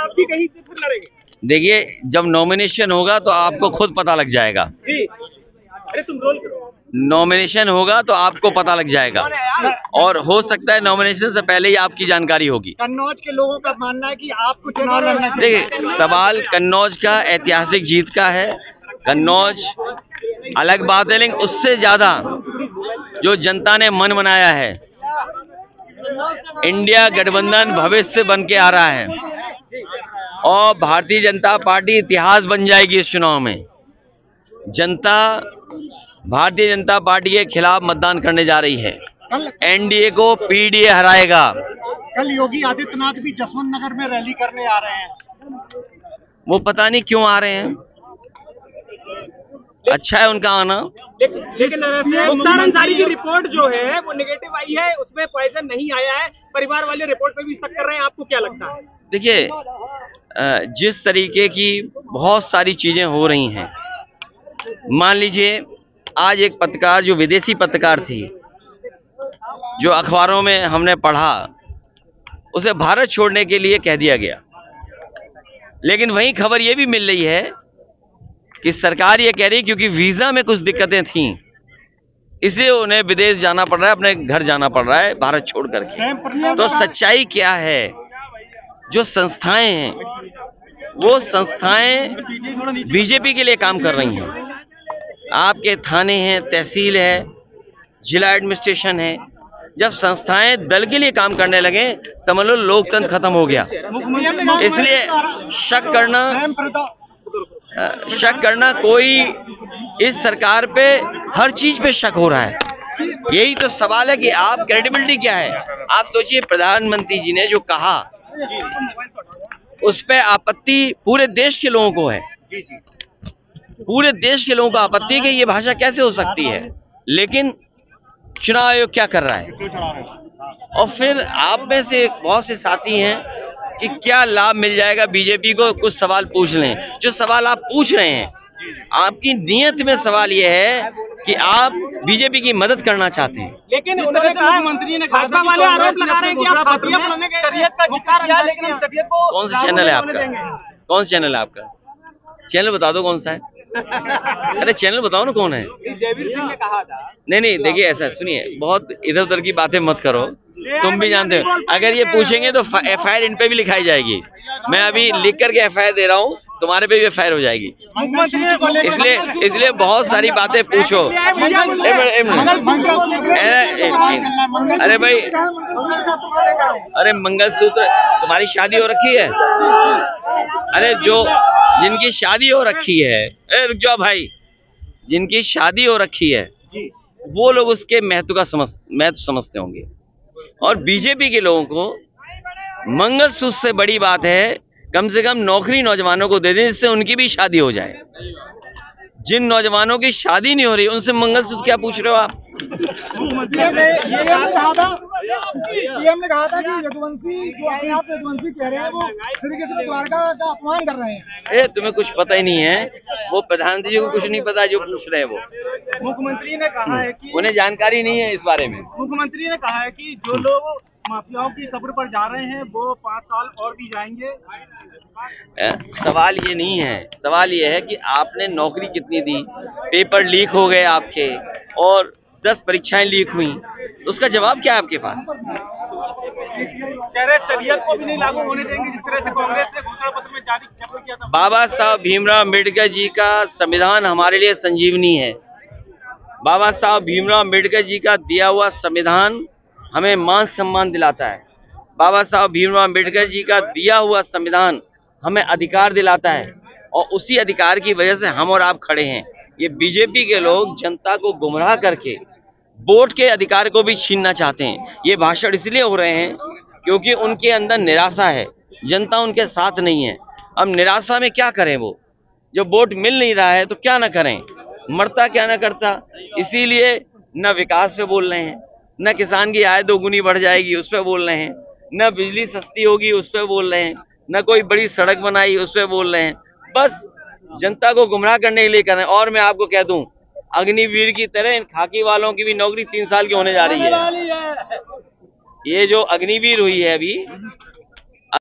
आप भी कहीं से फिर लड़ेंगे? देखिए, जब नॉमिनेशन होगा तो आपको खुद पता लग जाएगा। जी, अरे तुम रोल करो। नॉमिनेशन होगा तो आपको पता लग जाएगा, और हो सकता है नॉमिनेशन से पहले ही आपकी जानकारी होगी। कन्नौज के लोगों का मानना है कि आपको चुनाव लड़ना चाहिए। देखिए, सवाल कन्नौज का ऐतिहासिक जीत का है। कन्नौज अलग बात है, लेकिन उससे ज्यादा जो जनता ने मन बनाया है, इंडिया गठबंधन भविष्य बन के आ रहा है, और भारतीय जनता पार्टी इतिहास बन जाएगी इस चुनाव में। जनता भारतीय जनता पार्टी के खिलाफ मतदान करने जा रही है। एनडीए को पीडीए हराएगा। कल योगी आदित्यनाथ भी जसवंत नगर में रैली करने आ रहे हैं। वो पता नहीं क्यों आ रहे हैं, अच्छा है उनका आना। लेकिन मुख्तार अंसारी की रिपोर्ट जो है वो नेगेटिव आई है, उसमें पॉइजन नहीं आया है। परिवार वाले रिपोर्ट पे भी शक कर रहे हैं, आपको क्या लगता है? देखिए, जिस तरीके की बहुत सारी चीजें हो रही हैं, मान लीजिए आज एक पत्रकार, जो विदेशी पत्रकार थी, जो अखबारों में हमने पढ़ा, उसे भारत छोड़ने के लिए कह दिया गया। लेकिन वही खबर ये भी मिल रही है कि सरकार ये कह रही है क्योंकि वीजा में कुछ दिक्कतें थीं, इसलिए उन्हें विदेश जाना पड़ रहा है, अपने घर जाना पड़ रहा है भारत छोड़ करके। तो सच्चाई क्या है? जो संस्थाएं हैं, वो संस्थाएं बीजेपी के लिए काम कर रही हैं। आपके थाने हैं, तहसील है, जिला एडमिनिस्ट्रेशन है। जब संस्थाएं दल के लिए काम करने लगे, समझ लो लोकतंत्र खत्म हो गया। इसलिए शक करना कोई, इस सरकार पे हर चीज पे शक हो रहा है। यही तो सवाल है कि आप क्रेडिबिलिटी क्या है। आप सोचिए, प्रधानमंत्री जी ने जो कहा उस पे आपत्ति पूरे देश के लोगों को है। पूरे देश के लोगों को आपत्ति है कि ये भाषा कैसे हो सकती है, लेकिन चुनाव आयोग क्या कर रहा है। और फिर आप में से बहुत से साथी हैं कि क्या लाभ मिल जाएगा बीजेपी को, कुछ सवाल पूछ लें। जो सवाल आप पूछ रहे हैं, आपकी नीयत में सवाल यह है कि आप बीजेपी की मदद करना चाहते हैं। लेकिन उन्होंने कहा, मंत्री ने भाजपा वाले आरोप लगा रहे हैं कि आप फातिया पढ़ने के शरीयत का जिक्र किया, लेकिन शरीयत को कौन सा चैनल है आपका? कौन सा चैनल है आपका? चैनल बता दो कौन सा है। अरे चैनल बताओ ना कौन है। जयवीर सिंह ने कहा था। नहीं देखिए, ऐसा सुनिए, बहुत इधर उधर की बातें मत करो। तुम भी जानते हो, अगर ये पूछेंगे तो एफआईआर इन पे भी लिखाई जाएगी। मैं अभी लिख करके एफआईआर दे रहा हूँ, तुम्हारे पे भी एफआईआर हो जाएगी। इसलिए बहुत सारी बातें पूछो। अरे भाई, अरे मंगलसूत्र, तुम्हारी शादी हो रखी है? अरे जिनकी शादी हो रखी है, रुक जाओ भाई, जिनकी शादी हो रखी है वो लोग उसके महत्व समझते होंगे। और बीजेपी के लोगों को मंगलसूत्र से बड़ी बात है कम से कम नौकरी नौजवानों को दे दें, जिससे उनकी भी शादी हो जाए। जिन नौजवानों की शादी नहीं हो रही, उनसे मंगलसूत्र क्या पूछ रहे हो आप? पीएम ने कहा था कि यदुवंशी, जो अपने आप यदुवंशी कह रहे हैं, वो श्री कृष्ण द्वारका का अपमान कर रहे हैं। तुम्हें कुछ पता ही नहीं है, वो प्रधानमंत्री जी को कुछ नहीं पता जो पूछ रहे हैं वो। मुख्यमंत्री ने कहा है कि उन्हें जानकारी नहीं है इस बारे में। मुख्यमंत्री ने कहा है कि जो लोग माफियाओं की कब्र पर जा रहे हैं वो 5 साल और भी जाएंगे। सवाल ये नहीं है, सवाल ये है कि आपने नौकरी कितनी दी, पेपर लीक हो गए आपके, और 10 परीक्षाएं लीक हुई, तो उसका जवाब क्या है आपके पास? कह रहे शरीयत को भी नहीं लागू होने देंगे, जिस तरह से कांग्रेस ने घोषणा पत्र में जारी किया था। बाबा साहब भीमराव अम्बेडकर जी का संविधान हमारे लिए संजीवनी है। बाबा साहब भीमराव अम्बेडकर जी का दिया हुआ संविधान हमें मान सम्मान दिलाता है। बाबा साहब भीमराव अम्बेडकर जी का दिया हुआ संविधान हमें अधिकार दिलाता है, और उसी अधिकार की वजह से हम और आप खड़े हैं। ये बीजेपी के लोग जनता को गुमराह करके वोट के अधिकार को भी छीनना चाहते हैं। ये भाषण इसलिए हो रहे हैं क्योंकि उनके अंदर निराशा है, जनता उनके साथ नहीं है। अब निराशा में क्या करें? वो जब वोट मिल नहीं रहा है तो क्या ना करें, मरता क्या ना करता। इसीलिए न विकास पे बोल रहे हैं, न किसान की आय 2 गुनी बढ़ जाएगी उस पर बोल रहे हैं, न बिजली सस्ती होगी उस पर बोल रहे हैं, न कोई बड़ी सड़क बनाई उस पर बोल रहे हैं। बस जनता को गुमराह करने के लिए कर रहे हैं। और मैं आपको कह दूं, अग्निवीर की तरह इन खाकी वालों की भी नौकरी 3 साल की होने जा रही है। ये जो अग्निवीर हुई है अभी,